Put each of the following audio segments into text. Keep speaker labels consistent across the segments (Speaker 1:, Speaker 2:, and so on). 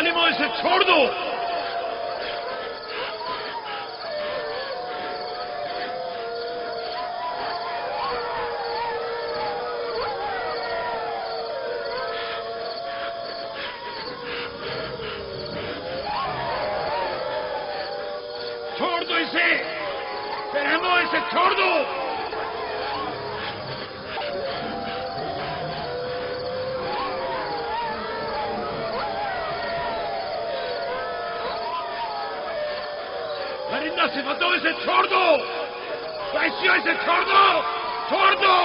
Speaker 1: जालिमों, इसे छोड़ दो। छोड़ दो इसे, रहमो, इसे छोड़ दो। परिंदा सिफतों, इसे छोड़ दो। वैश्यों, इसे छोड़ दो, छोड़ दो।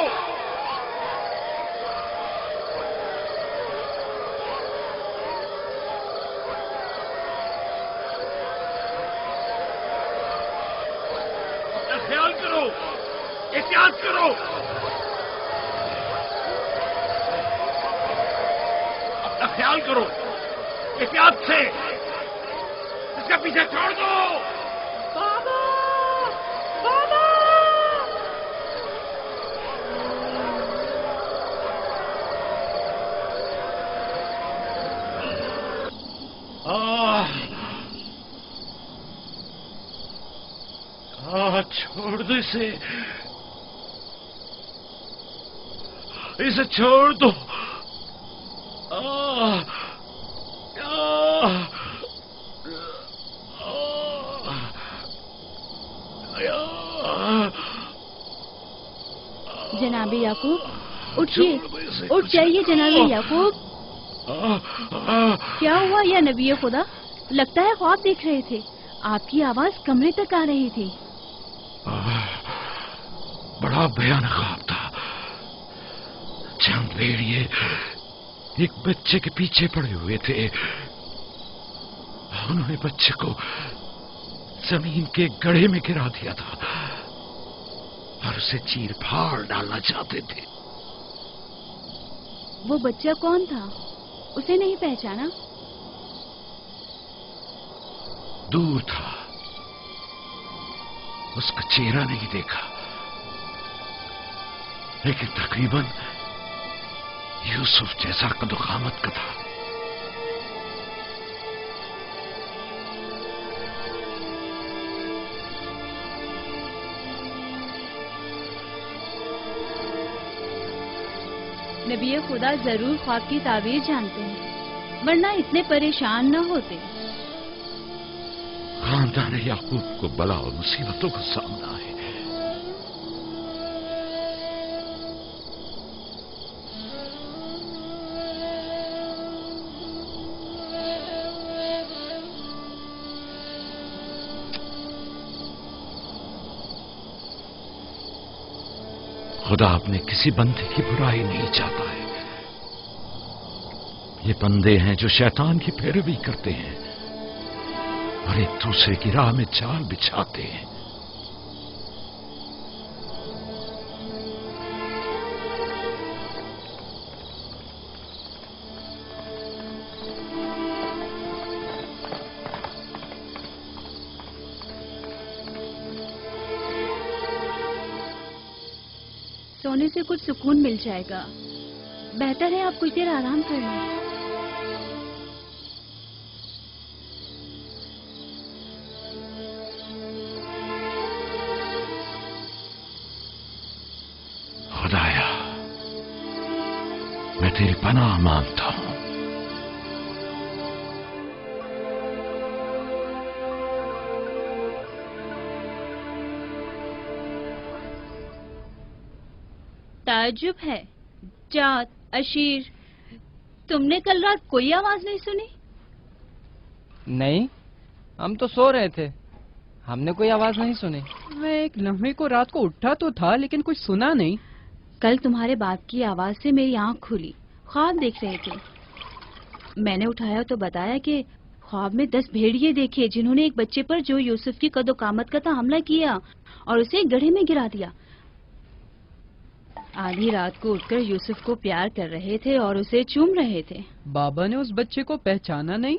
Speaker 1: अपना ख्याल करो, एहतियात करो। अपना ख्याल करो, एहतियात से। इसका पीछे छोड़ दो।
Speaker 2: बाबा, बाबा।
Speaker 1: छोड़ दो इसे, इसे छोड़ दो।
Speaker 3: जनाबे याकूब, उठिए, उठ जाइए जनाबे याकूब। क्या हुआ या नबी खुदा? लगता है ख्वाब देख रहे थे। आपकी आवाज कमरे तक आ रही थी।
Speaker 1: बड़ा भयानक ख्वाब था। चंद भेड़िए एक बच्चे के पीछे पड़े हुए थे। उन्होंने बच्चे को जमीन के गड्ढे में गिरा दिया था और उसे चीर फाड़ डालना चाहते थे।
Speaker 3: वो बच्चा कौन था? उसे नहीं पहचाना?
Speaker 1: दूर था, उसका चेहरा नहीं देखा, लेकिन तकरीबन यूसुफ जैसा कदोकामत का था।
Speaker 3: नबी खुदा जरूर ख्वाब की ताबीर जानते हैं, वरना इतने परेशान न होते।
Speaker 1: खानदान याकूब को बला और मुसीबतों का सामना है। खुदा अपने किसी बंदे की बुराई नहीं चाहता है। ये बंदे हैं जो शैतान की पैरवी करते हैं और एक दूसरे की राह में जाल बिछाते हैं।
Speaker 3: सोने से कुछ सुकून मिल जाएगा। बेहतर है आप कुछ देर आराम कर लें।
Speaker 1: खुदाया, मैं तेरी पनाह मांगता हूं।
Speaker 3: ताज्जुब है, जात, अशीर, तुमने कल रात कोई आवाज नहीं सुनी?
Speaker 4: नहीं, हम तो सो रहे थे, हमने कोई आवाज नहीं सुनी।
Speaker 2: मैं एक लम्हे को रात को उठा तो था, लेकिन कुछ सुना नहीं।
Speaker 3: कल तुम्हारे बाप की आवाज से मेरी आंख खुली, ख्वाब देख रहे थे। मैंने उठाया तो बताया कि ख्वाब में 10 भेड़िए देखे जिन्होंने एक बच्चे पर जो यूसुफ की कदोकामत का था हमला किया और उसे गड्ढे में गिरा दिया। आधी रात को उठकर यूसुफ को प्यार कर रहे थे और उसे चूम रहे थे।
Speaker 2: बाबा ने उस बच्चे को पहचाना नहीं?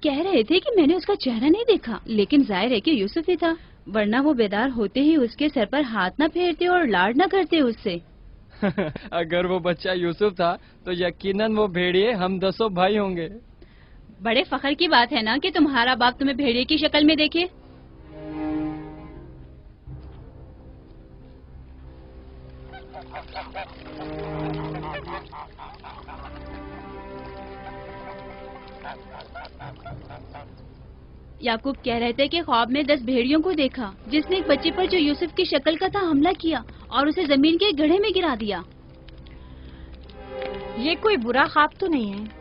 Speaker 3: कह रहे थे कि मैंने उसका चेहरा नहीं देखा, लेकिन जाहिर है कि यूसुफ ही था, वरना वो बेदार होते ही उसके सर पर हाथ न फेरते और लाड न करते उससे।
Speaker 4: अगर वो बच्चा यूसुफ था तो यकीनन वो भेड़िए हम 10 भाई होंगे।
Speaker 3: बड़े फख्र की बात है ना कि तुम्हारा बाप तुम्हें भेड़िए की शक्ल में देखे। याकूब कह रहे थे कि ख्वाब में 10 भेड़ियों को देखा जिसने एक बच्चे पर जो यूसुफ की शक्ल का था हमला किया और उसे जमीन के गड्ढे में गिरा दिया।
Speaker 5: ये कोई बुरा ख्वाब तो नहीं है?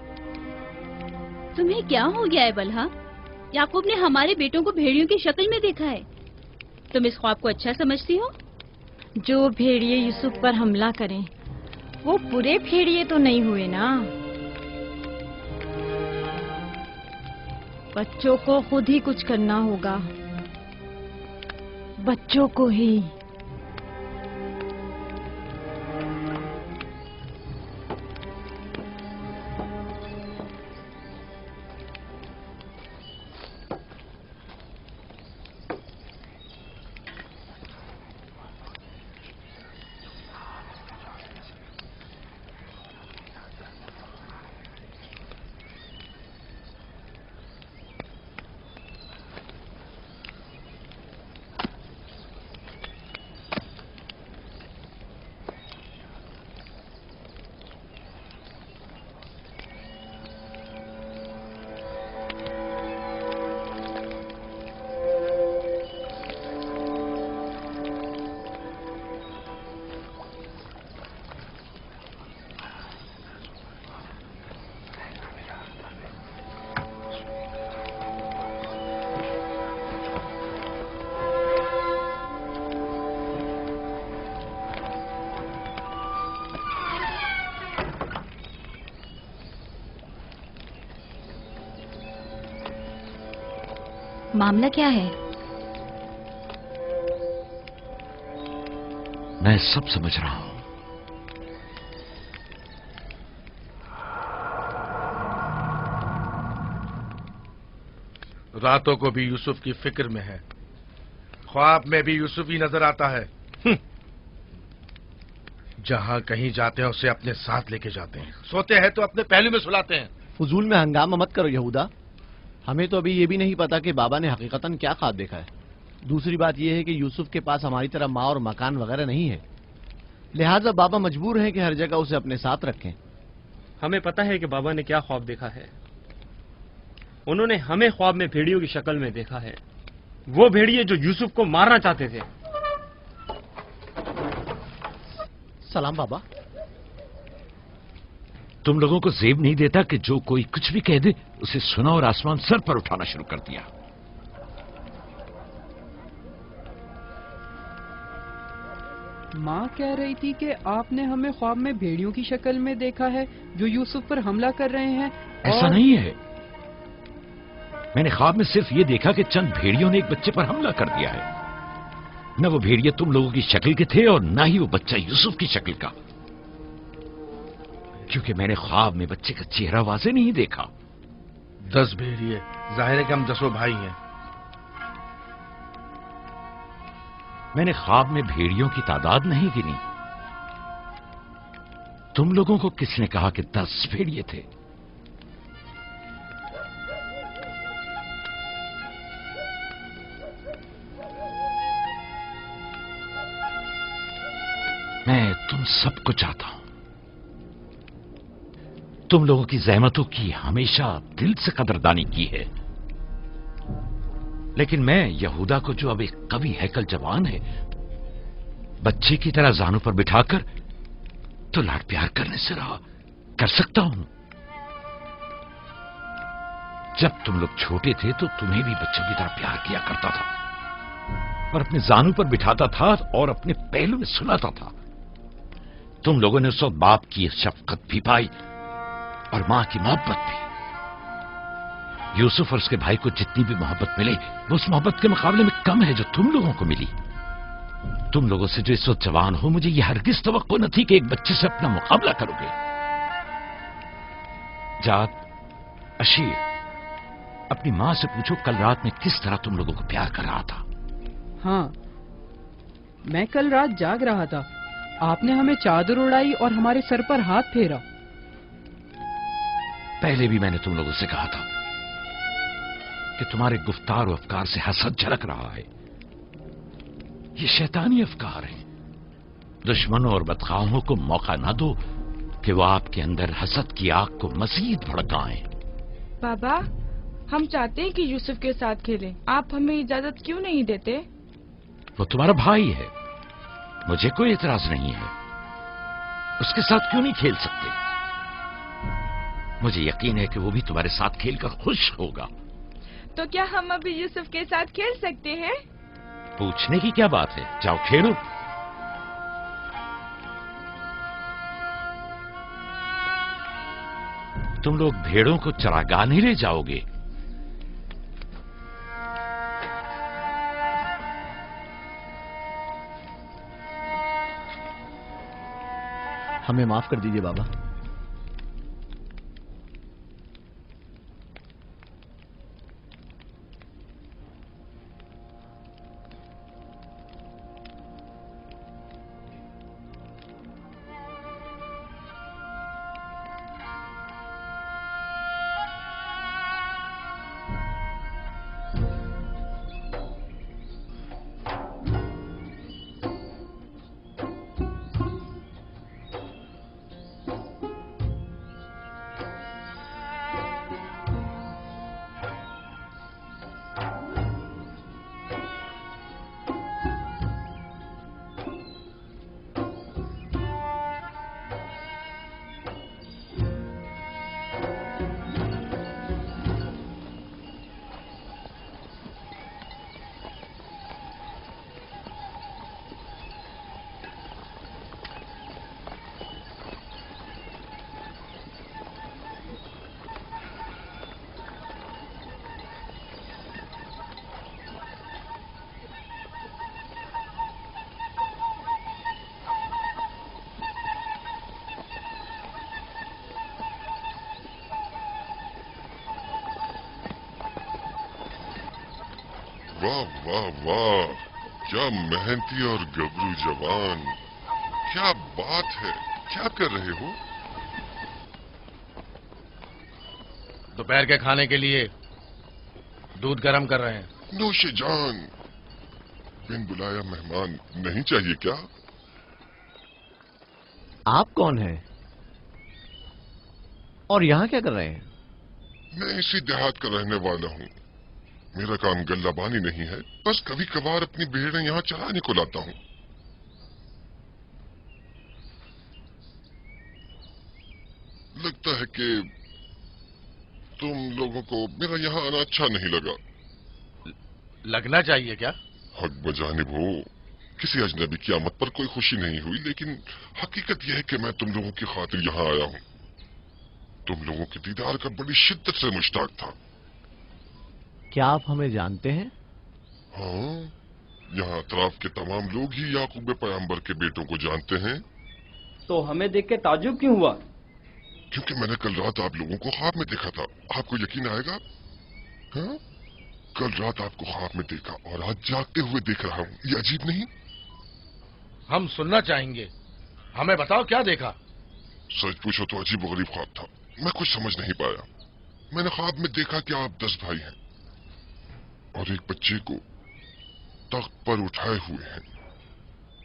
Speaker 3: तुम्हें क्या हो गया है बलहा? याकूब ने हमारे बेटों को भेड़ियों की शक्ल में देखा है। तुम इस ख्वाब को अच्छा समझती हो?
Speaker 5: जो भेड़िए यूसुफ पर हमला करें वो पूरे भेड़िए तो नहीं हुए ना। बच्चों को खुद ही कुछ करना होगा, बच्चों को ही।
Speaker 3: मामला क्या है?
Speaker 1: मैं सब समझ रहा हूं।
Speaker 6: रातों को भी यूसुफ की फिक्र में है, ख्वाब में भी यूसुफ ही नजर आता है। जहां कहीं जाते हैं उसे अपने साथ लेके जाते हैं, सोते हैं तो अपने पहलू में सुलाते हैं।
Speaker 7: फजूल में हंगामा मत करो यहूदा, हमें तो अभी ये भी नहीं पता कि बाबा ने हकीकतन क्या ख्वाब देखा है। दूसरी बात यह है कि यूसुफ के पास हमारी तरह माँ और मकान वगैरह नहीं है, लिहाजा बाबा मजबूर हैं कि हर जगह उसे अपने साथ रखें।
Speaker 8: हमें पता है कि बाबा ने क्या ख्वाब देखा है। उन्होंने हमें ख्वाब में भेड़ियों की शक्ल में देखा है, वो भेड़िए जो यूसुफ को मारना चाहते थे।
Speaker 7: सलाम बाबा।
Speaker 1: तुम लोगों को जेब नहीं देता कि जो कोई कुछ भी कह दे उसे सुना और आसमान सर पर उठाना शुरू कर दिया।
Speaker 2: माँ कह रही थी कि आपने हमें ख्वाब में भेड़ियों की शक्ल में देखा है जो यूसुफ पर हमला कर रहे हैं।
Speaker 1: ऐसा नहीं है, मैंने ख्वाब में सिर्फ ये देखा कि चंद भेड़ियों ने एक बच्चे पर हमला कर दिया है। न वो भेड़िए तुम लोगों की शक्ल के थे और न ही वो बच्चा यूसुफ की शक्ल का, क्योंकि मैंने ख्वाब में बच्चे का चेहरा वाज़ेह नहीं देखा।
Speaker 6: 10 भेड़िए, जाहिर है कि हम 10 भाई हैं।
Speaker 1: मैंने ख्वाब में भेड़ियों की तादाद नहीं गिनी। तुम लोगों को किसने कहा कि 10 भेड़िए थे? मैं तुम सबको चाहता हूं। तुम लोगों की ज़हमतों की हमेशा दिल से कदरदानी की है, लेकिन मैं यहूदा को, जो अब एक कवि हैकल जवान है, बच्चे की तरह जानों पर बिठाकर तो लाड प्यार करने से रहा कर सकता हूं। जब तुम लोग छोटे थे तो तुम्हें भी बच्चों की तरह प्यार किया करता था और अपने जानों पर बिठाता था और अपने पहलू में सुलाता था। तुम लोगों ने उस वक्त बाप की शफकत भी पाई और मां की मोहब्बत भी। यूसुफ और उसके भाई को जितनी भी मोहब्बत मिली वो उस मोहब्बत के मुकाबले में कम है जो तुम लोगों को मिली। तुम लोगों से जो इस वक्त जवान हो, मुझे यह हरगिज तवक्को न थी कि एक बच्चे से अपना मुकाबला करोगे। जात, अशीर, अपनी मां से पूछो कल रात में किस तरह तुम लोगों को प्यार कर रहा था।
Speaker 2: हाँ, मैं कल रात जाग रहा था, आपने हमें चादर उड़ाई और हमारे सर पर हाथ फेरा।
Speaker 1: पहले भी मैंने तुम लोगों से कहा था کہ تمہارے گفتار و افکار سے حسد جھلک رہا ہے. یہ شیطانی افکار ہیں. دشمنوں اور بدخواہوں کو موقع نہ دو کہ وہ آپ کے اندر حسد کی آگ کو مزید بھڑکائیں.
Speaker 9: بابا، ہم چاہتے ہیں کہ یوسف کے ساتھ کھیلیں. آپ ہمیں اجازت کیوں نہیں دیتے؟
Speaker 1: وہ تمہارا بھائی ہے، مجھے کوئی اعتراض نہیں ہے. اس کے ساتھ کیوں نہیں کھیل سکتے؟ مجھے یقین ہے کہ وہ بھی تمہارے ساتھ کھیل کر خوش ہوگا.
Speaker 9: تو کیا ہم ابھی یوسف کے ساتھ کھیل سکتے ہیں؟
Speaker 1: پوچھنے کی کیا بات ہے، جاؤ کھیلو. تم لوگ بھیڑوں کو چراگاہ نہیں لے جاؤ گے؟
Speaker 7: ہمیں معاف کر دیجئے بابا.
Speaker 10: واہ واہ واہ، کیا محنتی اور گبرو جوان، کیا بات ہے، کیا کر رہے ہو؟
Speaker 6: دوپہر کے کھانے کے لیے دودھ گرم کر رہے ہیں.
Speaker 10: نوش جان، بن بلایا مہمان نہیں چاہیے کیا؟
Speaker 7: آپ کون ہیں اور یہاں کیا کر رہے ہیں؟
Speaker 10: میں اسی دیہات کا رہنے والا ہوں. میرا کام گلہ بانی نہیں ہے، بس کبھی کبھار اپنی بھیڑیں یہاں چرانے کو لاتا ہوں. لگتا ہے کہ تم لوگوں کو میرا یہاں آنا اچھا نہیں لگا.
Speaker 6: لگنا چاہیے کیا؟
Speaker 10: حق بجانب ہو، کسی اجنبی کی آمد پر کوئی خوشی نہیں ہوئی، لیکن حقیقت یہ ہے کہ میں تم لوگوں کی خاطر یہاں آیا ہوں. تم لوگوں کے دیدار کا بڑی شدت سے مشتاق تھا.
Speaker 7: کیا آپ ہمیں جانتے ہیں؟
Speaker 10: ہاں، یہاں اطراف کے تمام لوگ ہی یعقوب پیغمبر کے بیٹوں کو جانتے ہیں.
Speaker 4: تو ہمیں دیکھ کے تعجب کیوں ہوا؟
Speaker 10: کیونکہ میں نے کل رات آپ لوگوں کو خواب میں دیکھا تھا. آپ کو یقین آئے گا؟ ہاں، کل رات آپ کو خواب میں دیکھا اور آج جاگتے ہوئے دیکھ رہا ہوں. یہ عجیب نہیں؟
Speaker 6: ہم سننا چاہیں گے، ہمیں بتاؤ کیا دیکھا.
Speaker 10: سچ پوچھو تو عجیب و غریب خواب تھا. میں کچھ سمجھ نہیں پایا. میں نے خواب میں دیکھا کہ آپ 10 بھائی ہیں اور ایک بچے کو تخت پر اٹھائے ہوئے ہیں،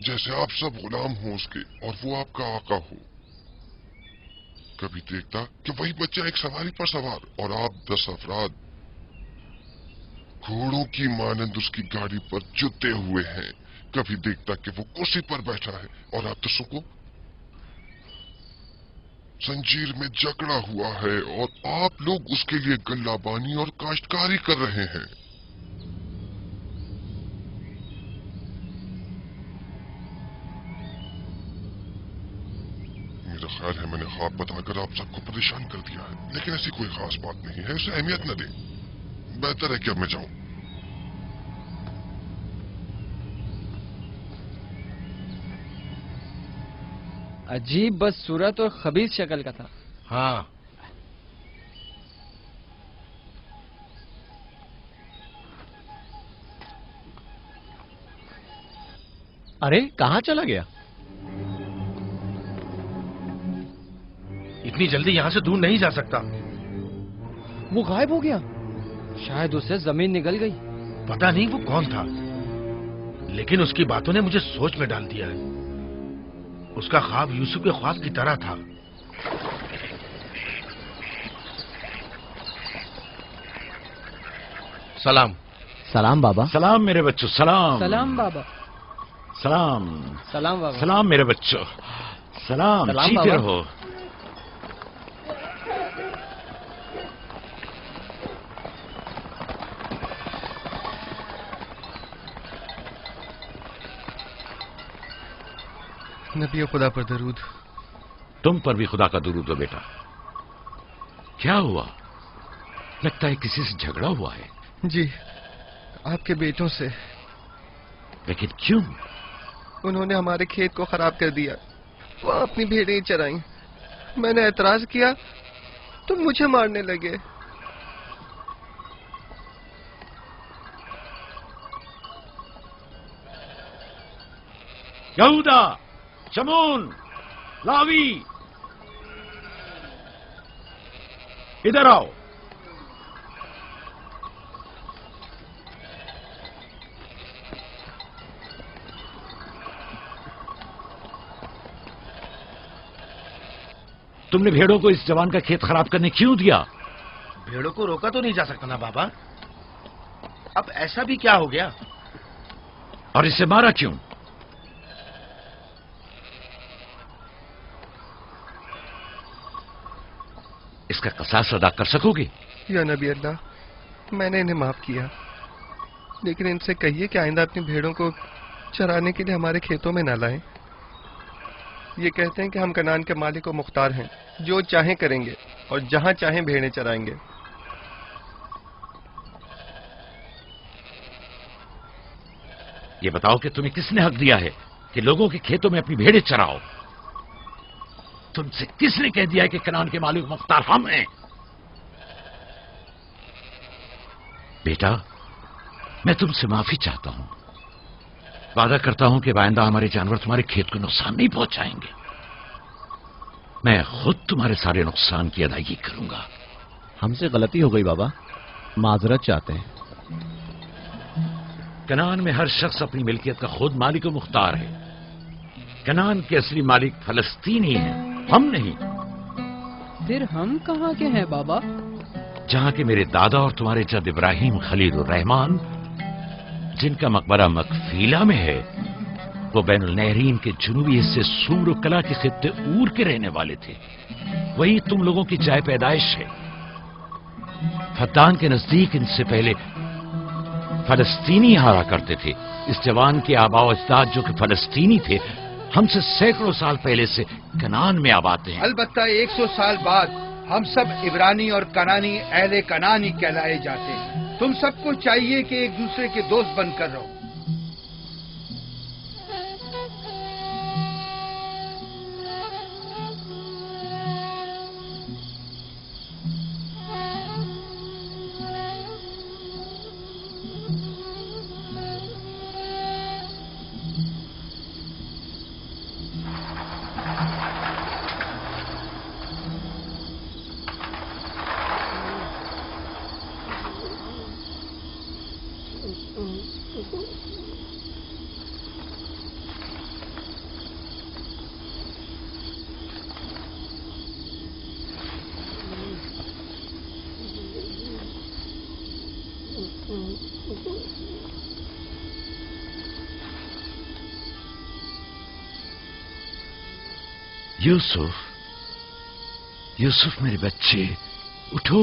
Speaker 10: جیسے آپ سب غلام ہوں اس کے اور وہ آپ کا آقا ہو. کبھی دیکھتا کہ وہی بچہ ایک سواری پر سوار اور آپ 10 افراد گھوڑوں کی مانند اس کی گاڑی پر جتے ہوئے ہیں. کبھی دیکھتا کہ وہ کرسی پر بیٹھا ہے اور آپ 10 کو زنجیر میں جکڑا ہوا ہے اور آپ لوگ اس کے لیے گلہ بانی اور کاشتکاری کر رہے ہیں. میرا خیال ہے میں نے خواب بتا کر آپ سب کو پریشان کر دیا ہے، لیکن ایسی کوئی خاص بات نہیں ہے، اسے اہمیت نہ دیں. بہتر ہے کہ اب میں جاؤں.
Speaker 4: عجیب بس صورت اور خبیث شکل کا تھا.
Speaker 6: ہاں،
Speaker 7: ارے کہاں چلا گیا؟
Speaker 6: اتنی جلدی یہاں سے دور نہیں جا سکتا.
Speaker 7: وہ غائب ہو گیا.
Speaker 4: शायद उससे जमीन निकल गई।
Speaker 6: पता नहीं वो कौन था, लेकिन उसकी बातों ने मुझे सोच में डाल दिया है। उसका ख्वाब यूसुफ के ख्वाब की तरह था। सलाम।
Speaker 7: सलाम बाबा।
Speaker 1: सलाम मेरे बच्चों, सलाम।
Speaker 2: सलाम बाबा।
Speaker 1: सलाम।
Speaker 4: सलाम बाबा।
Speaker 1: सलाम मेरे बच्चों, सलाम।
Speaker 4: सलाम
Speaker 1: जीते
Speaker 4: बाबा।
Speaker 1: रहो।
Speaker 11: नबी खुदा पर दरूद।
Speaker 1: तुम पर भी खुदा का दुरूद हो बेटा। क्या हुआ? लगता है किसी से झगड़ा हुआ है।
Speaker 11: जी, आपके बेटों से।
Speaker 1: लेकिन क्यों?
Speaker 11: उन्होंने हमारे खेत को खराब कर दिया। वो अपनी भेड़ें चराई। मैंने एतराज किया तो मुझे मारने लगे।
Speaker 1: यहूदा, शमून, लावी, इधर आओ। तुमने भेड़ों को इस जवान का खेत खराब करने क्यों दिया?
Speaker 6: भेड़ों को रोका तो नहीं जा सकता ना बाबा। अब ऐसा भी क्या हो गया?
Speaker 1: और इसे मारा क्यों? इसका कसास अदा कर सकोगे?
Speaker 11: या नबी अल्लाह, मैंने इन्हें माफ किया, लेकिन इनसे कहिए कि आइंदा अपनी भेड़ों को चराने के लिए हमारे खेतों में न लाएं। ये कहते हैं कि हम कनान के मालिक व मुख्तार हैं, जो चाहें करेंगे और जहां चाहें भेड़ें चराएंगे।
Speaker 1: ये बताओ कि तुम्हें किसने हक दिया है कि लोगों के खेतों में अपनी भेड़ें चराओ? तुमसे किसने कह दिया है कि कनान के मालिक मुख्तार हम हैं? बेटा, मैं तुमसे माफी चाहता हूं। वादा करता हूं कि आइंदा हमारे जानवर तुम्हारे खेत को नुकसान नहीं पहुंचाएंगे। मैं खुद तुम्हारे सारे नुकसान की अदायगी करूंगा।
Speaker 7: हमसे गलती हो गई बाबा, माजरत चाहते हैं।
Speaker 1: कनान में हर शख्स अपनी मिल्कियत का खुद मालिक व मुख्तार है। कनान के असली मालिक फलस्तीनी हैं, हम नहीं।
Speaker 2: फिर हम कहाँ के हैं बाबा?
Speaker 1: जहां के मेरे दादा और तुम्हारे जद इब्राहिम खलीलुर रहमान, जिनका मकबरा मकफीला में है, वो बैनुल नहरीन के जुनूबी हिस्से सूर और कला के खित्ते ऊर के रहने वाले थे। वही तुम लोगों की जाय पैदाइश है। फद्दान के नजदीक इनसे पहले फलस्तीनी हारा करते थे। इस जवान के आबाओ अजदाद जो कि फलस्तीनी थे, हमसे सैकड़ों साल पहले से कनान में आबाद हैं।
Speaker 12: अलबत्ता 100 साल बाद हम सब इब्रानी और कनानी अहले कनानी कहलाए जाते हैं। तुम सबको चाहिए कि एक दूसरे के दोस्त बनकर रहो।
Speaker 1: यूसुफ, यूसुफ मेरे बच्चे, उठो,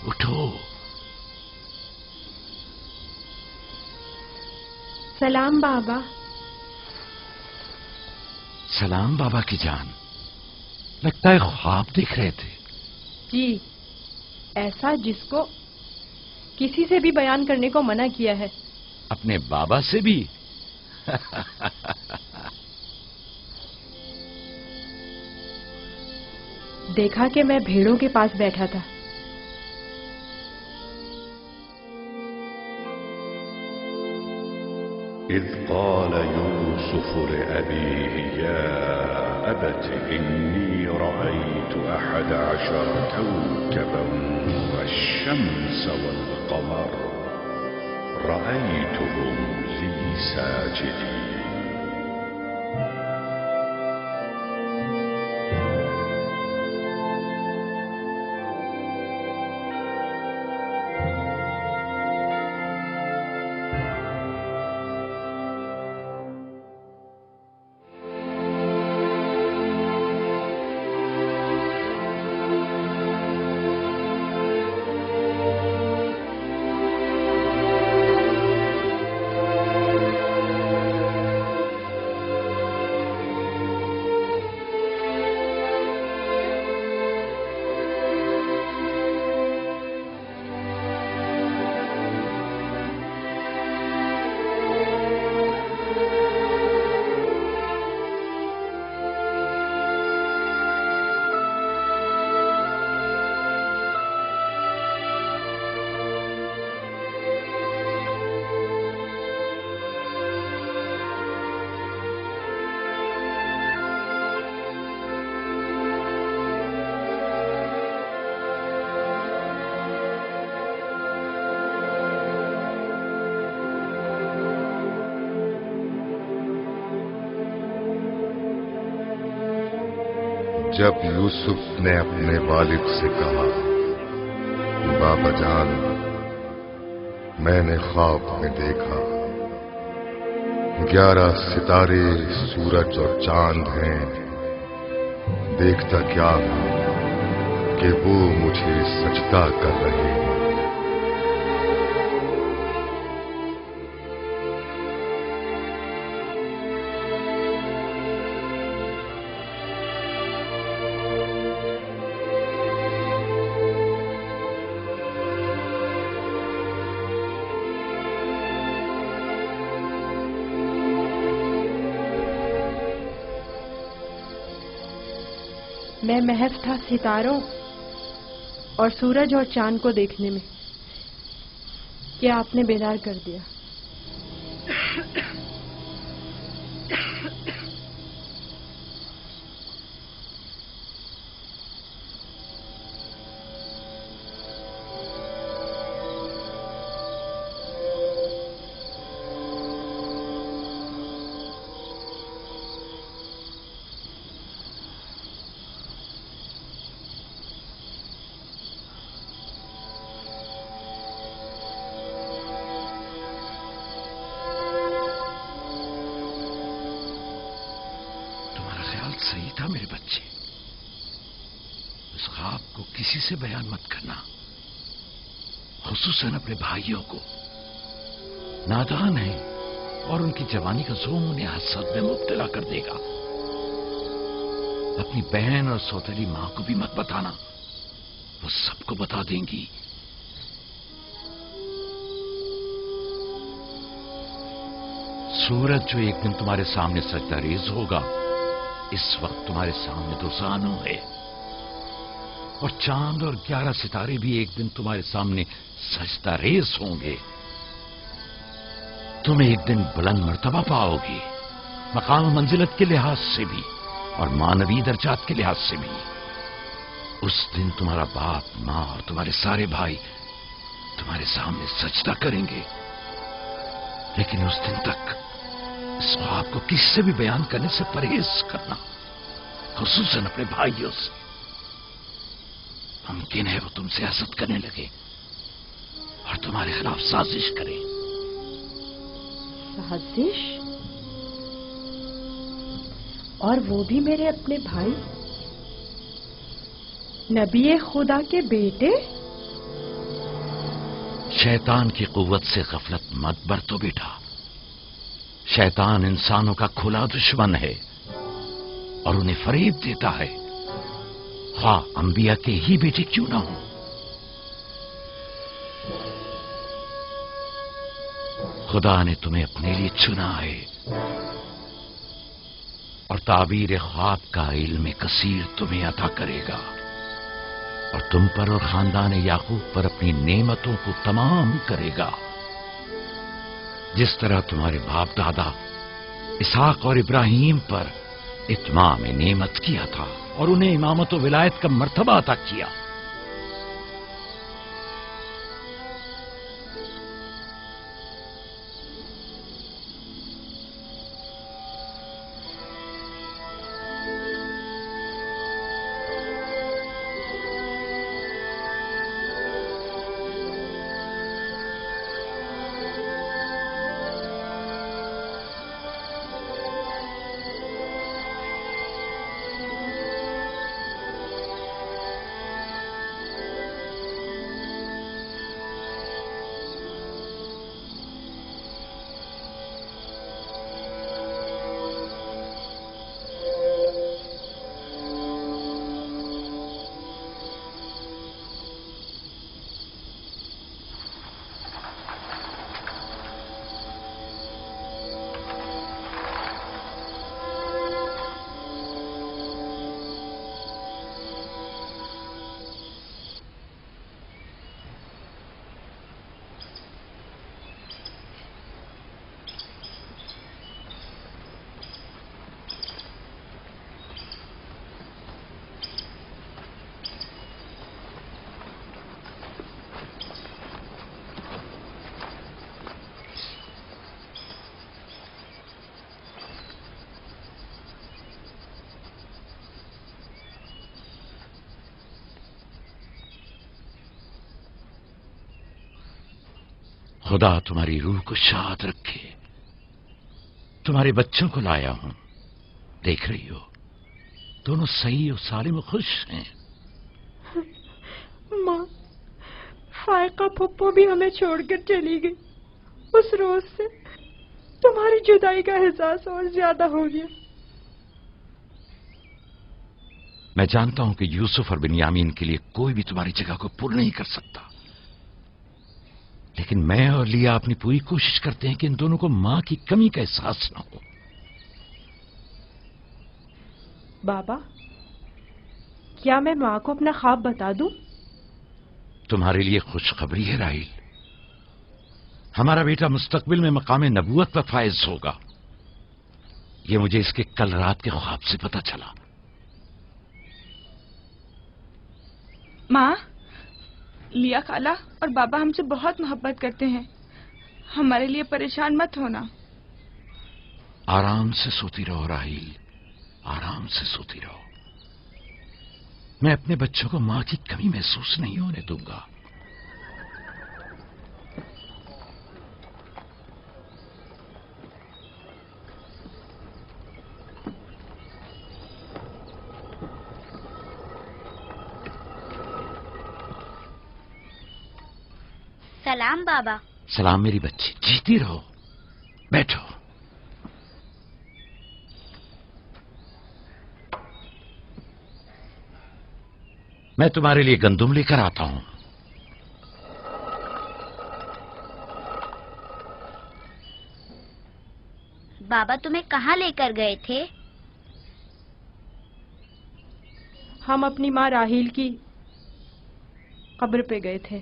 Speaker 1: उठो।
Speaker 13: सलाम बाबा।
Speaker 1: सलाम बाबा की जान। लगता है ख्वाब देख रहे थे।
Speaker 13: जी, ऐसा जिसको किसी से भी बयान करने को मना किया है।
Speaker 1: अपने बाबा से भी?
Speaker 13: देखा कि मैं भेड़ों के पास बैठा था।
Speaker 14: إذ قال يوسف لأبيه يا أبت إني رأيت 11 كوكبا والشمس والقمر رأيتهم لي ساجدين.
Speaker 10: جب یوسف نے اپنے والد سے کہا بابا جان میں نے خواب میں دیکھا 11 ستارے سورج اور چاند ہیں، دیکھتا کیا ہوں کہ وہ مجھے سجدہ کر رہے ہیں۔
Speaker 13: میں محض تھا ستاروں اور سورج اور چاند کو دیکھنے میں کہ آپ نے بیدار کر دیا۔
Speaker 1: صحیح تھا میرے بچے، اس خواب کو کسی سے بیان مت کرنا، خصوصاً اپنے بھائیوں کو۔ نادان ہیں اور ان کی جوانی کا زوم انہیں حسد میں مبتلا کر دے گا۔ اپنی بہن اور سوتیلی ماں کو بھی مت بتانا، وہ سب کو بتا دیں گی۔ سورج جو ایک دن تمہارے سامنے سجدہ ریز ہوگا، اس وقت تمہارے سامنے 2 زانو ہے، اور چاند اور 11 ستارے بھی ایک دن تمہارے سامنے سجدہ ریز ہوں گے۔ تم ایک دن بلند مرتبہ پاؤ گے، مقام و منزلت کے لحاظ سے بھی اور مانوی درجات کے لحاظ سے بھی۔ اس دن تمہارا باپ، ماں اور تمہارے سارے بھائی تمہارے سامنے سجدہ کریں گے، لیکن اس دن تک اس خواب کو کسی سے بھی بیان کرنے سے پرہیز کرنا، خصوصاً اپنے بھائیوں سے۔ ممکن ہے وہ تم سے حسد کرنے لگے اور تمہارے خلاف سازش کرے۔
Speaker 13: سازش؟ اور وہ بھی میرے اپنے بھائی، نبی خدا کے بیٹے؟
Speaker 1: شیطان کی قوت سے غفلت مت برتو بیٹا۔ شیطان انسانوں کا کھلا دشمن ہے اور انہیں فریب دیتا ہے، خواہ انبیاء کے ہی بیٹے کیوں نہ ہوں۔ خدا نے تمہیں اپنے لیے چنا ہے اور تعبیر خواب کا علم کثیر تمہیں عطا کرے گا، اور تم پر اور خاندان یعقوب پر اپنی نعمتوں کو تمام کرے گا۔ जिस तरह तुम्हारे बाप दादा इसहाक और इब्राहिम पर इत्माम नेमत किया था और उन्हें इमामत व विलायत का मर्तबा अता किया। खुदा तुम्हारी रूह को शाद रखे। तुम्हारे बच्चों को लाया हूं, देख रही हो दोनों सही और सालिम और खुश हैं।
Speaker 13: माँ, फायका पप्पो भी हमें छोड़कर चली गई। उस रोज से तुम्हारी जुदाई का एहसास और ज्यादा हो गया।
Speaker 1: मैं जानता हूं कि यूसुफ और बिन्यामीन के लिए कोई भी तुम्हारी जगह को पूर्ण नहीं कर सकता, लेकिन मैं और लिया अपनी पूरी कोशिश करते हैं कि इन दोनों को मां की कमी का एहसास न हो।
Speaker 13: बाबा, क्या मैं माँ को अपना ख्वाब बता दूं?
Speaker 1: तुम्हारे लिए खुशखबरी है राहिल, हमारा बेटा मुस्तकबिल में मकाम नबूवत पर फायज होगा। ये मुझे इसके कल रात के ख्वाब से पता चला।
Speaker 9: माँ, लिया खाला और बाबा हमसे बहुत मोहब्बत करते हैं, हमारे लिए परेशान मत होना।
Speaker 1: आराम से सोती रहो राहिल, आराम से सोती रहो। मैं अपने बच्चों को मां की कमी महसूस नहीं होने दूंगा।
Speaker 15: सलाम बाबा।
Speaker 1: सलाम मेरी बच्ची, जीती रहो, बैठो। मैं तुम्हारे लिए गंदुम लेकर आता हूं।
Speaker 15: बाबा तुम्हें कहाँ लेकर गए थे?
Speaker 13: हम अपनी माँ राहील की कब्र पे गए थे।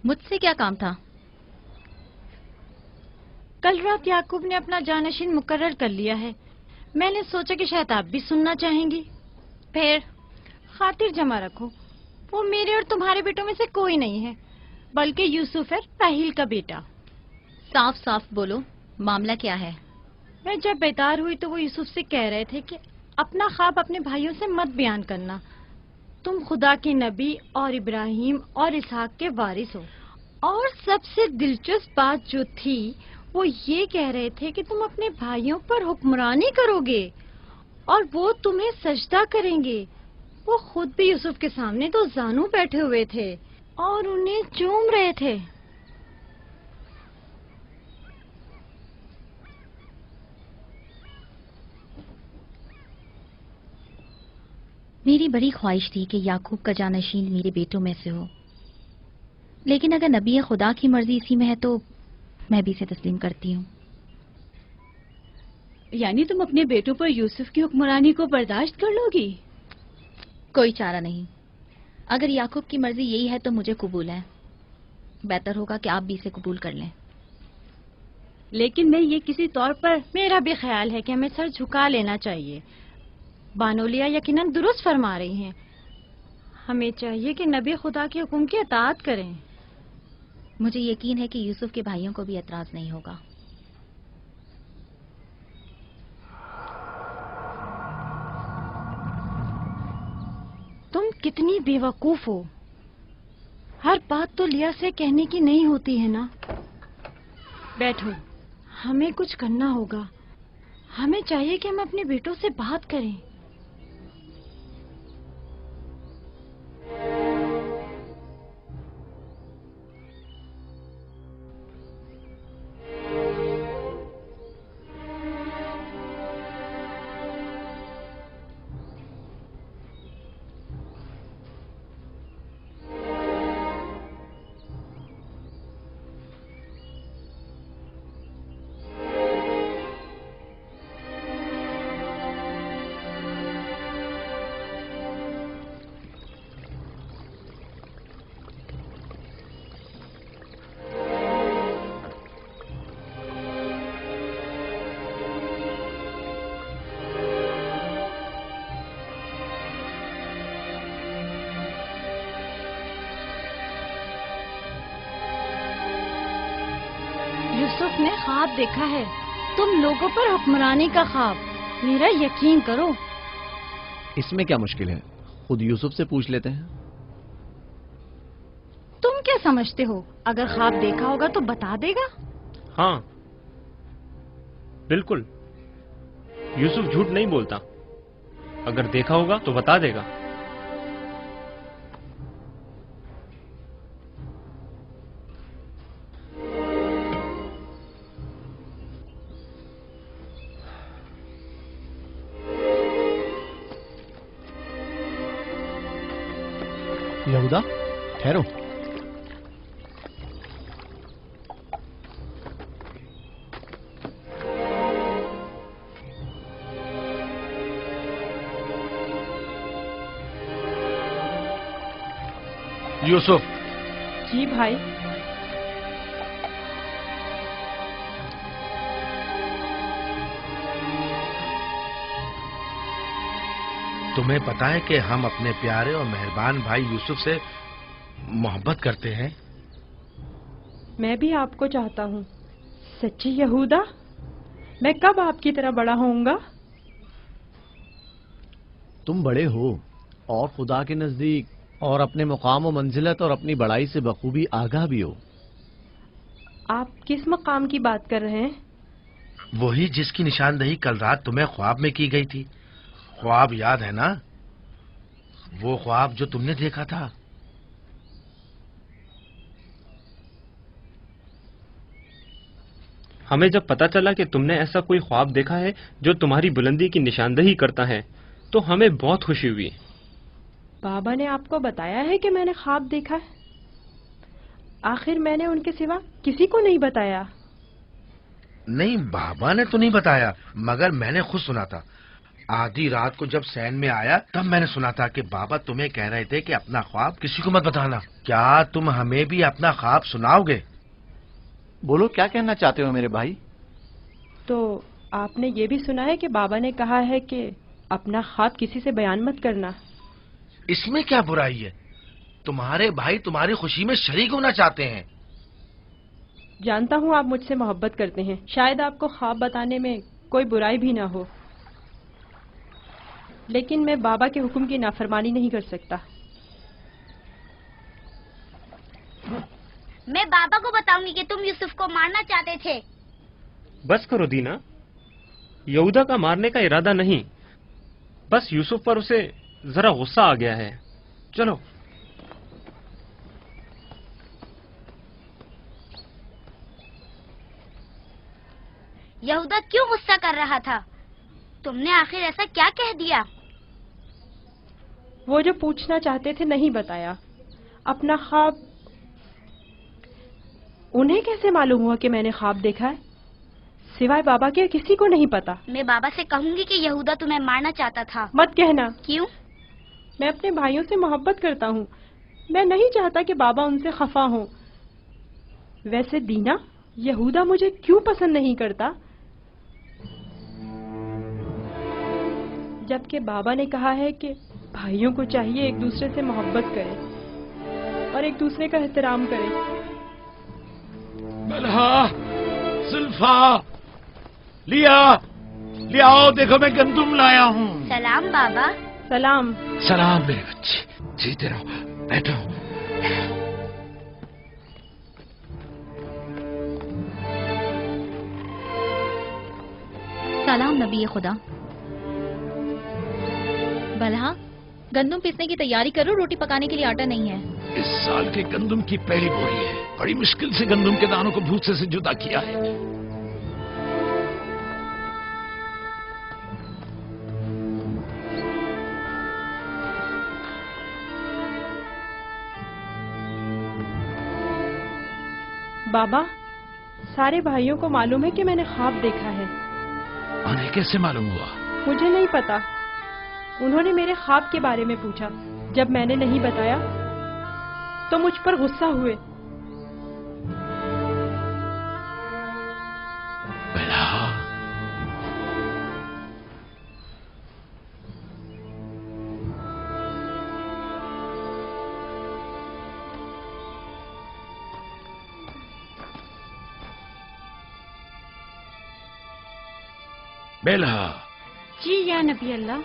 Speaker 3: मुझसे क्या काम था?
Speaker 5: कल रात याकूब ने अपना जानशीन मुकर्रर कर लिया है। मैंने सोचा कि शायद आप भी सुनना चाहेंगी। फिर खातिर जमा रखो, वो मेरे और तुम्हारे बेटों में से कोई नहीं है, बल्कि यूसुफ है राहील का बेटा।
Speaker 3: साफ साफ बोलो, मामला क्या है?
Speaker 5: मैं जब बेदार हुई तो वो यूसुफ से कह रहे थे कि अपना ख्वाब अपने भाइयों से मत बयान करना। तुम खुदा के नबी और इब्राहिम और इसहाक के वारिस हो। और सबसे दिलचस्प बात जो थी वो ये कह रहे थे कि तुम अपने भाइयों पर हुक्मरानी करोगे और वो तुम्हें सजदा करेंगे। वो खुद भी यूसुफ के सामने तो जानू बैठे हुए थे और उन्हें चूम रहे थे।
Speaker 3: मेरी बड़ी ख्वाहिश थी कि याकूब का जानशीन मेरे बेटों में से हो, लेकिन अगर नबी खुदा की मर्जी इसी में है तो मैं भी इसे तस्लीम करती हूँ। یعنی تم اپنے بیٹوں پر یوسف کی حکمرانی کو برداشت کر لو گی؟
Speaker 16: کوئی چارہ نہیں. اگر یعقوب کی مرضی یہی ہے تو مجھے قبول ہے. بہتر ہوگا کہ آپ بھی اسے قبول کر لیں.
Speaker 3: لیکن میں یہ کسی طور پر...
Speaker 5: میرا بھی خیال ہے کہ ہمیں سر جھکا لینا چاہیے. بانولیا یقیناً درست فرما رہی ہیں. ہمیں چاہیے کہ نبی خدا کے حکم کی اطاعت کریں.
Speaker 16: مجھے یقین ہے کہ یوسف کے بھائیوں کو بھی اعتراض نہیں ہوگا.
Speaker 5: تم کتنی بے وقوف ہو. ہر بات تو لیا سے کہنے کی نہیں ہوتی ہے نا. بیٹھو، ہمیں کچھ کرنا ہوگا. ہمیں چاہیے کہ ہم اپنے بیٹوں سے بات کریں. یوسف نے خواب دیکھا ہے، تم لوگوں پر حکمرانی کا خواب. میرا یقین کرو.
Speaker 7: اس میں کیا مشکل ہے؟ خود یوسف سے پوچھ لیتے ہیں.
Speaker 5: تم کیا سمجھتے ہو؟ اگر خواب دیکھا ہوگا تو بتا دے گا.
Speaker 8: ہاں بالکل، یوسف جھوٹ نہیں بولتا. اگر دیکھا ہوگا تو بتا دے گا.
Speaker 7: یہودا ٹھہرو.
Speaker 6: یوسف.
Speaker 13: جی بھائی.
Speaker 6: تمہیں پتا ہے کہ ہم اپنے پیارے اور مہربان بھائی یوسف سے محبت کرتے ہیں.
Speaker 13: میں بھی آپ کو چاہتا ہوں. سچی یہودا، میں کب آپ کی طرح بڑا ہوں گا؟
Speaker 7: تم بڑے ہو اور خدا کے نزدیک اور اپنے مقام و منزلت اور اپنی بڑائی سے بخوبی آگاہ بھی ہو.
Speaker 13: آپ کس مقام کی بات کر رہے ہیں؟
Speaker 6: وہی جس کی نشاندہی کل رات تمہیں خواب میں کی گئی تھی. خواب یاد ہے نا؟ وہ خواب جو تم نے دیکھا تھا.
Speaker 8: ہمیں جب پتا چلا کہ تم نے ایسا کوئی خواب دیکھا ہے جو تمہاری بلندی کی نشاندہی کرتا ہے تو ہمیں بہت خوشی ہوئی.
Speaker 13: بابا نے آپ کو بتایا ہے کہ میں نے خواب دیکھا ہے؟ آخر میں نے ان کے سوا کسی کو نہیں بتایا.
Speaker 6: نہیں، بابا نے تو نہیں بتایا، مگر میں نے خود سنا تھا. آدھی رات کو جب سین میں آیا تب میں نے سنا تھا کہ بابا تمہیں کہہ رہے تھے کہ اپنا خواب کسی کو مت بتانا. کیا تم ہمیں بھی اپنا خواب سناؤ گے؟
Speaker 7: بولو، کیا کہنا چاہتے ہو میرے بھائی؟
Speaker 13: تو آپ نے یہ بھی سنا ہے کہ بابا نے کہا ہے کہ اپنا خواب کسی سے بیان مت کرنا.
Speaker 6: اس میں کیا برائی ہے؟ تمہارے بھائی تمہاری خوشی میں شریک ہونا چاہتے ہیں.
Speaker 13: جانتا ہوں آپ مجھ سے محبت کرتے ہیں، شاید آپ کو خواب بتانے میں کوئی برائی بھی نہ ہو، لیکن میں بابا کے حکم کی نافرمانی نہیں کر سکتا.
Speaker 15: میں بابا کو بتاؤں گی کہ تم یوسف کو مارنا چاہتے تھے.
Speaker 8: بس کرو دینا، یہودا کا مارنے کا ارادہ نہیں، بس یوسف پر اسے ذرا غصہ آ گیا ہے. چلو.
Speaker 15: یہودا کیوں غصہ کر رہا تھا؟ تم نے آخر ایسا کیا کہہ دیا؟
Speaker 13: وہ جو پوچھنا چاہتے تھے نہیں بتایا. اپنا خواب انہیں کیسے معلوم ہوا کہ میں نے خواب دیکھا ہے؟ सिवाय बाबा के किसी को नहीं पता।
Speaker 15: मैं बाबा से कहूंगी कि यहूदा तुम्हें मारना चाहता था।
Speaker 13: मत कहना।
Speaker 15: क्यों?
Speaker 13: मैं अपने भाइयों से मोहब्बत करता हूँ। मैं नहीं चाहता कि बाबा उनसे खफा हों। वैसे दीना, यहूदा मुझे क्यों पसंद नहीं करता? जबकि बाबा ने कहा है कि भाइयों को चाहिए एक दूसरे से मोहब्बत करें और एक दूसरे का एहतराम करें।
Speaker 1: बलहा, जुल्फा, लिया आओ, देखो मैं गंदुम लाया हूँ।
Speaker 15: सलाम बाबा।
Speaker 13: सलाम।
Speaker 1: सलाम मेरे बच्चे, जीते रहो, बैठो।
Speaker 16: सलाम नबी खुदा। बलहा, गंदम पीसने की तैयारी करो, रोटी पकाने के लिए आटा नहीं है।
Speaker 1: इस साल के गंदम की पहली बोरी है। बड़ी मुश्किल से गंदम के दानों को भूसे से जुदा किया है।
Speaker 13: बाबा, सारे भाइयों को मालूम है कि मैंने ख्वाब देखा है।
Speaker 1: उन्हें कैसे मालूम हुआ?
Speaker 13: मुझे नहीं पता। उन्होंने मेरे ख्वाब के बारे में पूछा। जब मैंने नहीं बताया तो मुझ पर गुस्सा हुए।
Speaker 1: बेलहा।
Speaker 5: जी या नबी अल्लाह।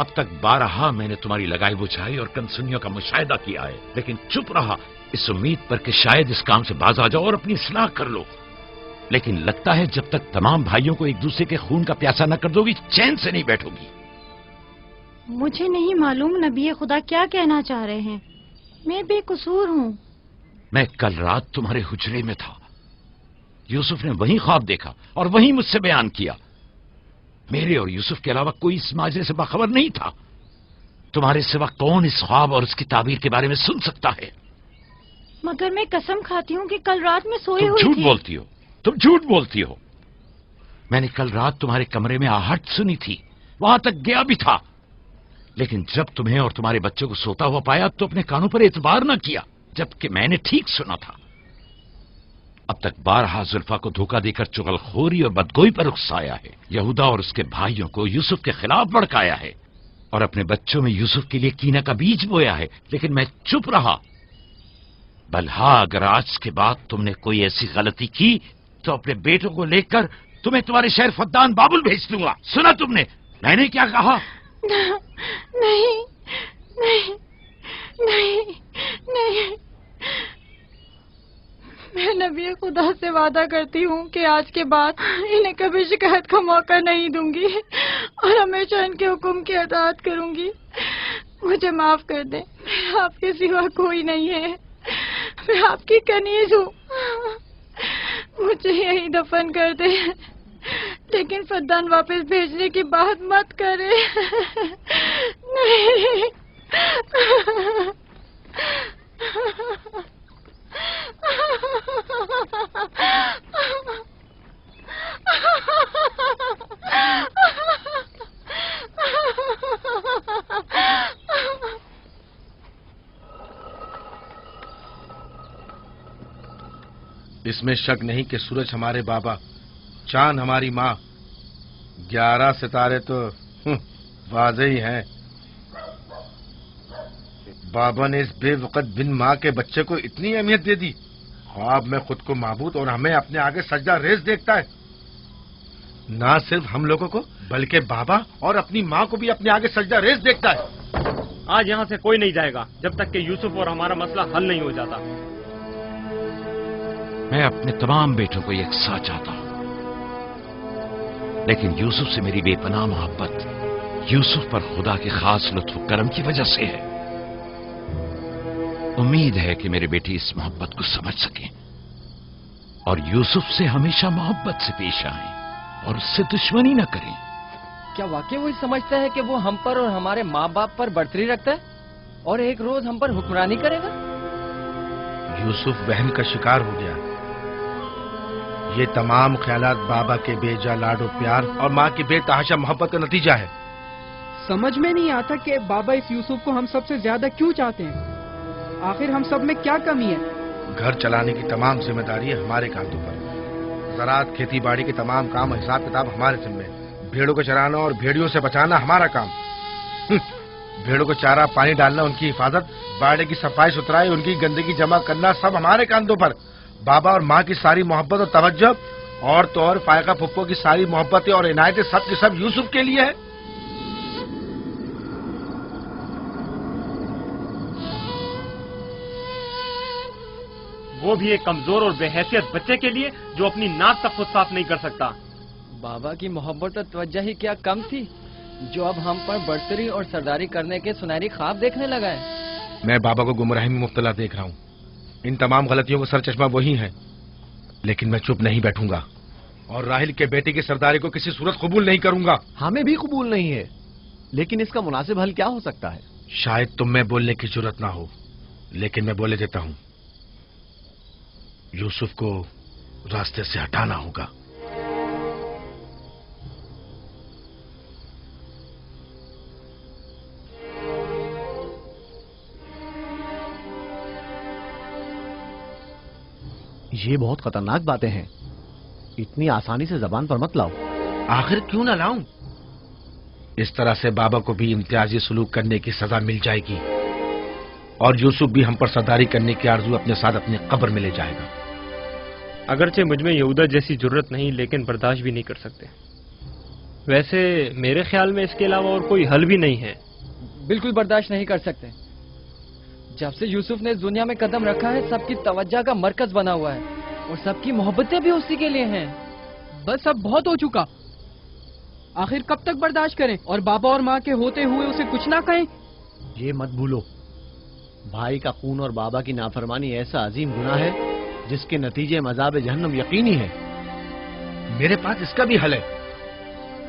Speaker 1: अब तक 12 मैंने तुम्हारी लगाई बुझाई और कनसुनियों का मुशाहिदा किया है, लेकिन चुप रहा इस उम्मीद पर कि शायद इस काम से बाज आ जाओ और अपनी इस्लाह कर लो। लेकिन लगता है जब तक तमाम भाइयों को एक दूसरे के खून का प्यासा न कर दोगी, चैन से नहीं बैठोगी।
Speaker 5: मुझे नहीं मालूम नबी खुदा क्या कहना चाह रहे हैं। मैं बेकसूर हूँ।
Speaker 1: मैं कल रात तुम्हारे हुजरे में था। यूसुफ ने वही ख्वाब देखा और वही मुझसे बयान किया। मेरे और यूसुफ के अलावा कोई इस माजरे से बाखबर नहीं था। तुम्हारे सिवा कौन इस ख्वाब और उसकी ताबीर के बारे में सुन सकता है?
Speaker 5: मगर मैं कसम खाती हूँ कि कल रात में सोई हुई
Speaker 1: झूठ
Speaker 5: थी।
Speaker 1: बोलती हो, तुम झूठ बोलती हो। मैंने कल रात तुम्हारे कमरे में आहट सुनी थी, वहां तक गया भी था, लेकिन जब तुम्हें और तुम्हारे बच्चों को सोता हुआ पाया तो अपने कानों पर एतबार न किया, जबकि मैंने ठीक सुना था। अब तक 12 जुल्फा को धोखा देकर चुगलखोरी और बदगोई पर उकसाया है। यहूदा और उसके भाइयों को यूसुफ के खिलाफ भड़काया है और अपने बच्चों में यूसुफ के लिए कीना का बीज बोया है, लेकिन मैं चुप रहा। बलहा, अगर आज के बाद तुमने कोई ऐसी गलती की तो अपने बेटों को लेकर तुम्हें तुम्हारे शहर फद्दान बाबुल भेज दूंगा। सुना तुमने मैंने क्या कहा?
Speaker 5: नहीं नहीं नहीं नहीं। मैं नबी खुदा से वादा करती हूँ कि आज के बाद इन्हें कभी शिकायत का मौका नहीं दूंगी और हमेशा इनके हुक्म की अताअत करूंगी। मुझे माफ कर दें, मैं आपके सिवा कोई नहीं है। मैं आपकी कनीज हूँ। मुझे यही दफन कर दे, लेकिन फद्दान वापस भेजने की बात मत करे। नहीं।
Speaker 6: इसमें शक नहीं कि सूरज हमारे बाबा, चांद हमारी माँ, 11 सितारे तो वाज़े ही हैं। बाबा ने इस बेवकत बिन माँ के बच्चे को इतनी अहमियत दे दी। ख्वाब में खुद को माबूद और हमें अपने आगे सजदा रेज़ देखता है। ना सिर्फ हम लोगों को बल्कि बाबा और अपनी माँ को भी अपने आगे सजदा रेज़ देखता है।
Speaker 8: आज यहाँ से कोई नहीं जाएगा जब तक कि यूसुफ और हमारा मसला हल नहीं हो जाता।
Speaker 1: मैं अपने तमाम बेटों को यकसा चाहता हूं, लेकिन यूसुफ से मेरी बेपनाह मोहब्बत यूसुफ पर खुदा के खास लुत्फ करम की वजह से है। उम्मीद है कि मेरे बेटे इस मोहब्बत को समझ सकें और यूसुफ से हमेशा मोहब्बत से पेश आएं और उससे दुश्मनी न करें।
Speaker 4: क्या वाकई वही समझता है कि वो हम पर और हमारे माँ बाप पर बर्तरी रखता है और एक रोज हम पर हुक्मरानी करेगा?
Speaker 6: यूसुफ वहम का शिकार हो गया। یہ تمام خیالات بابا کے بے جا لاڈ و پیار اور ماں کی بے تحاشا محبت کا نتیجہ ہے۔
Speaker 2: समझ में नहीं आता कि बाबा इस यूसुफ को हम सबसे ज्यादा क्यों चाहते हैं। आखिर हम सब में क्या कमी है।
Speaker 6: घर चलाने की तमाम जिम्मेदारी है हमारे कांधों पर। ज़राअत खेती बाड़ी के तमाम काम और हिसाब किताब हमारे जिम्मे। भेड़ों को चराना और भेड़ियों से बचाना हमारा काम। भेड़ों को चारा पानी डालना, उनकी हिफाजत, बाड़े की सफाई सुथराई, उनकी गंदगी जमा करना सब हमारे कांधों पर। बाबा और माँ की सारी मोहब्बत और तवज्जो और तो और फायका फुप्पो की सारी मोहब्बतें और इनायतें सब के सब यूसुफ के लिए है।
Speaker 8: वो भी एक कमजोर और बेहैसियत बच्चे के लिए जो अपनी नाक तक खुद साफ नहीं कर सकता।
Speaker 4: बाबा की मोहब्बत और तवज्जो ही क्या कम थी जो अब हम पर बढ़तरी और सरदारी करने के सुनहरी ख्वाब देखने लगा है।
Speaker 6: मैं बाबा को गुमराही में मुब्तला देख रहा हूँ। इन तमाम गलतियों का सरचश्मा वही है, लेकिन मैं चुप नहीं बैठूंगा और राहिल के बेटे की सरदारी को किसी सूरत कबूल नहीं करूंगा।
Speaker 7: हमें भी कबूल नहीं है, लेकिन इसका मुनासिब हल क्या हो सकता है?
Speaker 6: शायद तुम में बोलने की जरूरत ना हो, लेकिन मैं बोले देता हूँ। यूसुफ को रास्ते से हटाना होगा।
Speaker 7: ये बहुत खतरनाक बातें हैं, इतनी आसानी से जबान पर मत लाओ।
Speaker 6: आखिर क्यों ना लाऊं? इस तरह से बाबा को भी इम्तियाजी सलूक करने की सजा मिल जाएगी और यूसुफ भी हम पर सरदारी करने की आरज़ू अपने साथ अपनी कब्र में ले जाएगा।
Speaker 8: अगरचे मुझमें यहूदा जैसी जरूरत नहीं, लेकिन बर्दाश्त भी नहीं कर सकते। वैसे मेरे ख्याल में इसके अलावा और कोई हल भी नहीं है।
Speaker 4: बिल्कुल बर्दाश्त नहीं कर सकते। जब से यूसुफ ने इस दुनिया में कदम रखा है, सबकी तवज्जो का मरकज बना हुआ है और सबकी मोहब्बतें भी उसी के लिए हैं।
Speaker 2: बस अब बहुत हो चुका। आखिर कब तक बर्दाश्त करें और बाबा और माँ के होते हुए उसे कुछ ना कहें।
Speaker 7: ये मत भूलो, भाई का खून और बाबा की नाफरमानी ऐसा अजीम गुनाह है जिसके नतीजे मज़ाब जहन्नम यकीनी है।
Speaker 6: मेरे पास इसका भी हल है,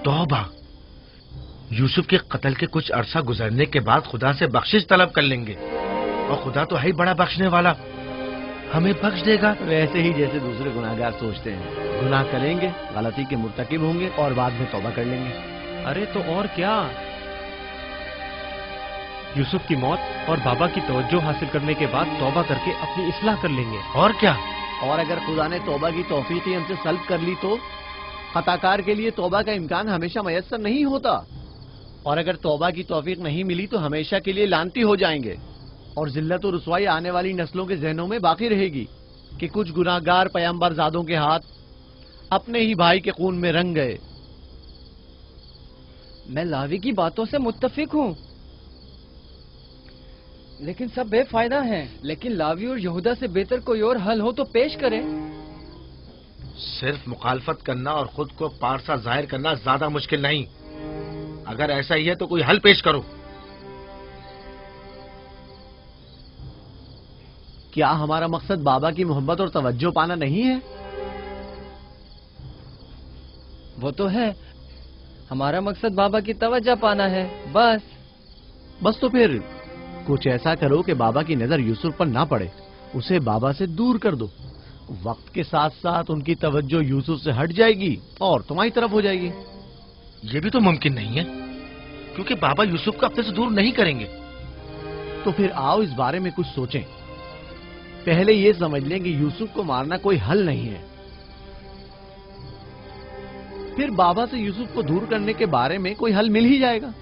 Speaker 6: तौबा। यूसुफ के कत्ल के कुछ अरसा गुजरने के बाद खुदा से बख्शिश तलब कर लेंगे और खुदा तो है ही बड़ा बख्शने वाला, हमें बख्श देगा।
Speaker 7: वैसे ही जैसे दूसरे गुनाहगार सोचते हैं, गुनाह करेंगे, गलती के मुर्तकिब होंगे और बाद में तौबा कर लेंगे।
Speaker 8: अरे तो और क्या, यूसुफ की मौत और बाबा की तवज्जो हासिल करने के बाद तौबा करके अपनी इस्लाह कर लेंगे।
Speaker 6: और क्या,
Speaker 7: और अगर खुदा ने तौबा की तौफीक ही हमसे सल्ब कर ली तो खताकार के लिए तौबा का इम्कान हमेशा मयस्सर नहीं होता, और अगर तौबा की तौफीक नहीं मिली तो हमेशा के लिए लानती हो जाएंगे और जिल्लत और रुसवाई आने वाली नस्लों के जहनों में बाकी रहेगी कि कुछ गुनाहगार पैगंबर ज़ादों के हाथ अपने ही भाई के खून में रंग गए।
Speaker 4: मैं लावी की बातों से मुत्तफिक हूँ, लेकिन सब बेफायदा हैं। लेकिन लावी और यहूदा से बेहतर कोई और हल हो तो पेश करें।
Speaker 6: सिर्फ मुखालफत करना और खुद को पारसा जाहिर करना ज्यादा मुश्किल नहीं। अगर ऐसा ही है तो कोई हल पेश करो।
Speaker 7: क्या हमारा मकसद बाबा की मोहब्बत और तवज्जो पाना नहीं है?
Speaker 4: वो तो है, हमारा मकसद बाबा की तवज्जो पाना है। बस
Speaker 7: तो फिर कुछ ऐसा करो कि बाबा की नजर यूसुफ पर ना पड़े, उसे बाबा से दूर कर दो। वक्त के साथ साथ उनकी तवज्जो यूसुफ से हट जाएगी और तुम्हारी तरफ हो जाएगी।
Speaker 6: ये भी तो मुमकिन नहीं है, क्योंकि बाबा यूसुफ को अपने से दूर नहीं करेंगे।
Speaker 7: तो फिर आओ इस बारे में कुछ सोचें। पहले ये समझ लें कि यूसुफ को मारना कोई हल नहीं है, फिर बाबा से यूसुफ को दूर करने के बारे में कोई हल मिल ही जाएगा।